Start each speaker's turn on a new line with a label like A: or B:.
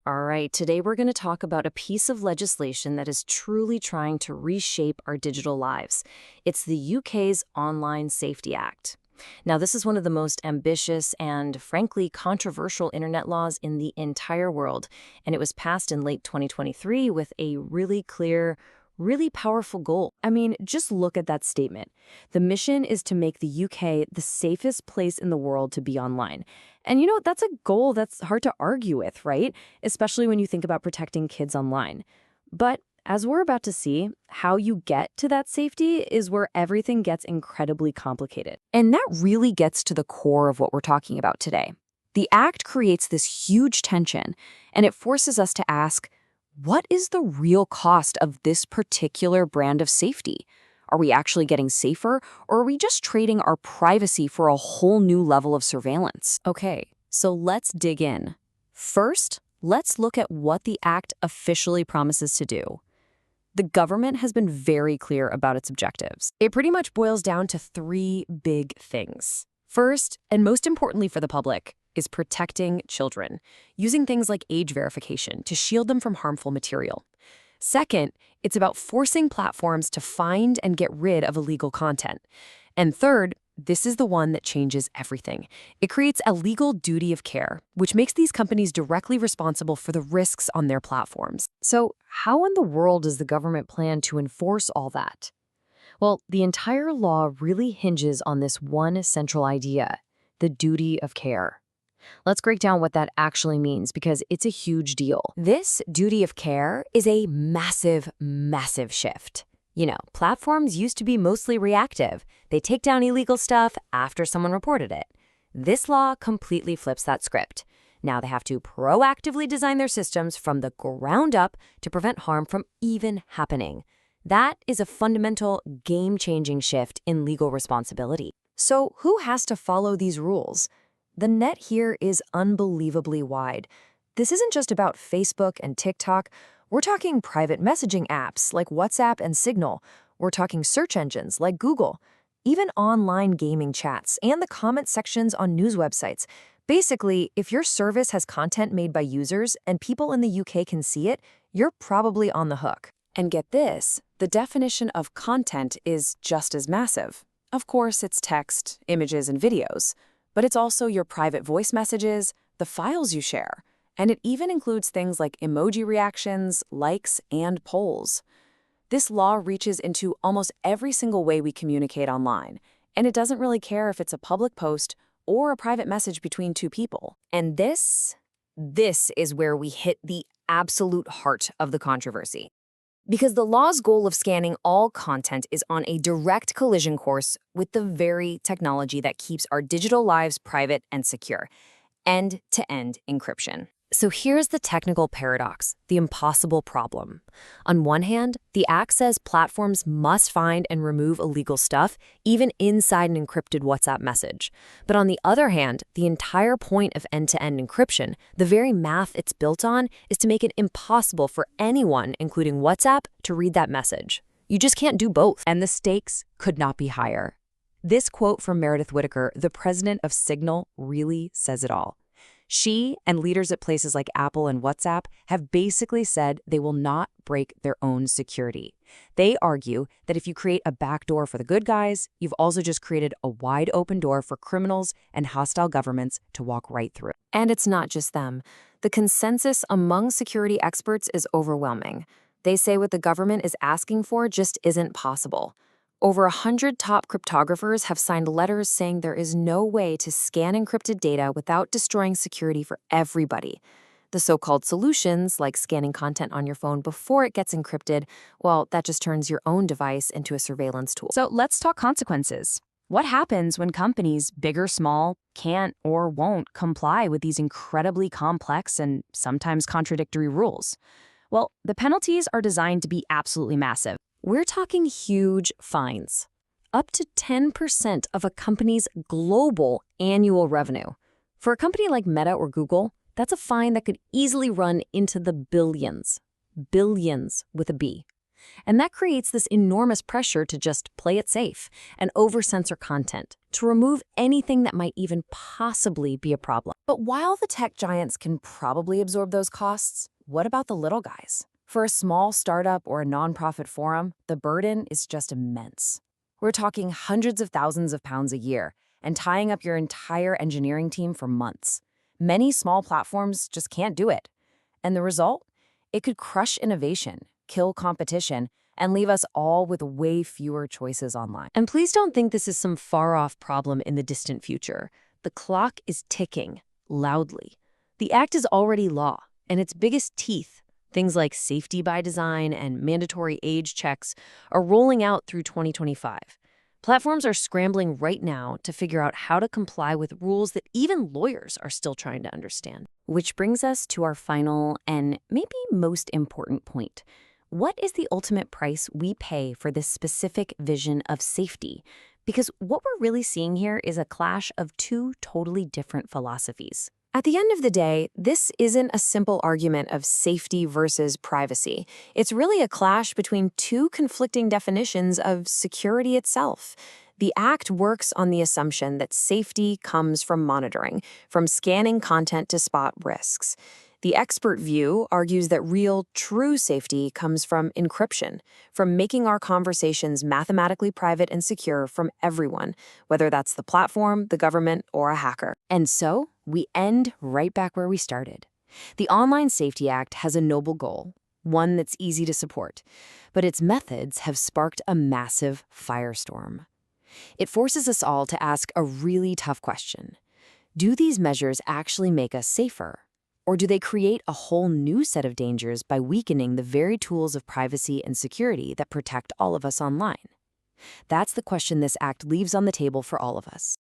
A: All right, today we're going to talk about a piece of legislation that is truly trying to reshape our digital lives. It's the UK's Online Safety Act. Now, this is one of the most ambitious and, frankly, controversial internet laws in the entire world, and it was passed in late 2023 with a really clear, really powerful goal. I mean, just look at that statement. The mission is to make the UK the safest place in the world to be online. And that's a goal that's hard to argue with, right? Especially when you think about protecting kids online. But as we're about to see, how you get to that safety is where everything gets incredibly complicated. And that really gets to the core of what we're talking about today. The Act creates this huge tension, and it forces us to ask, what is the real cost of this particular brand of safety? Are we actually getting safer, or are we just trading our privacy for a whole new level of surveillance? Okay, so let's dig in. First, let's look at what the Act officially promises to do. The government has been very clear about its objectives. It pretty much boils down to three big things. First, and most importantly for the public, is protecting children, using things like age verification to shield them from harmful material. Second, it's about forcing platforms to find and get rid of illegal content. And third, this is the one that changes everything. It creates a legal duty of care, which makes these companies directly responsible for the risks on their platforms. So how in the world does the government plan to enforce all that? Well, the entire law really hinges on this one central idea, the duty of care. Let's break down what that actually means, because it's a huge deal. This duty of care is a massive, massive shift. Platforms used to be mostly reactive. They take down illegal stuff after someone reported it. This law completely flips that script. Now they have to proactively design their systems from the ground up to prevent harm from even happening. That is a fundamental, game-changing shift in legal responsibility. So who has to follow these rules? The net here is unbelievably wide. This isn't just about Facebook and TikTok. We're talking private messaging apps like WhatsApp and Signal. We're talking search engines like Google, even online gaming chats and the comment sections on news websites. Basically, if your service has content made by users and people in the UK can see it, you're probably on the hook. And get this, the definition of content is just as massive. Of course, it's text, images, and videos. But it's also your private voice messages, the files you share, and it even includes things like emoji reactions, likes, and polls. This law reaches into almost every single way we communicate online, and it doesn't really care if it's a public post or a private message between two people. And this is where we hit the absolute heart of the controversy. Because the law's goal of scanning all content is on a direct collision course with the very technology that keeps our digital lives private and secure, end-to-end encryption. So here's the technical paradox, the impossible problem. On one hand, the Act says platforms must find and remove illegal stuff, even inside an encrypted WhatsApp message. But on the other hand, the entire point of end-to-end encryption, the very math it's built on, is to make it impossible for anyone, including WhatsApp, to read that message. You just can't do both. And the stakes could not be higher. This quote from Meredith Whittaker, the president of Signal, really says it all. She and leaders at places like Apple and WhatsApp have basically said they will not break their own security. They argue that if you create a backdoor for the good guys, you've also just created a wide open door for criminals and hostile governments to walk right through. And it's not just them. The consensus among security experts is overwhelming. They say what the government is asking for just isn't possible. Over 100 top cryptographers have signed letters saying there is no way to scan encrypted data without destroying security for everybody. The so-called solutions, like scanning content on your phone before it gets encrypted, well, that just turns your own device into a surveillance tool. So let's talk consequences. What happens when companies, big or small, can't or won't comply with these incredibly complex and sometimes contradictory rules? Well, the penalties are designed to be absolutely massive. We're talking huge fines, up to 10% of a company's global annual revenue. For a company like Meta or Google, that's a fine that could easily run into the billions. Billions with a B. And that creates this enormous pressure to just play it safe and over-censor content, to remove anything that might even possibly be a problem. But while the tech giants can probably absorb those costs, what about the little guys? For a small startup or a nonprofit forum, the burden is just immense. We're talking hundreds of thousands of pounds a year and tying up your entire engineering team for months. Many small platforms just can't do it. And the result? It could crush innovation, kill competition, and leave us all with way fewer choices online. And please don't think this is some far-off problem in the distant future. The clock is ticking, loudly. The act is already law, and its biggest teeth, things like safety by design and mandatory age checks, are rolling out through 2025. Platforms are scrambling right now to figure out how to comply with rules that even lawyers are still trying to understand. Which brings us to our final and maybe most important point. What is the ultimate price we pay for this specific vision of safety? Because what we're really seeing here is a clash of two totally different philosophies. At the end of the day, this isn't a simple argument of safety versus privacy. It's really a clash between two conflicting definitions of security itself. The Act works on the assumption that safety comes from monitoring, from scanning content to spot risks. The expert view argues that real, true safety comes from encryption, from making our conversations mathematically private and secure from everyone, whether that's the platform, the government, or a hacker. And so, we end right back where we started. The Online Safety Act has a noble goal, one that's easy to support, but its methods have sparked a massive firestorm. It forces us all to ask a really tough question. Do these measures actually make us safer? Or do they create a whole new set of dangers by weakening the very tools of privacy and security that protect all of us online? That's the question this act leaves on the table for all of us.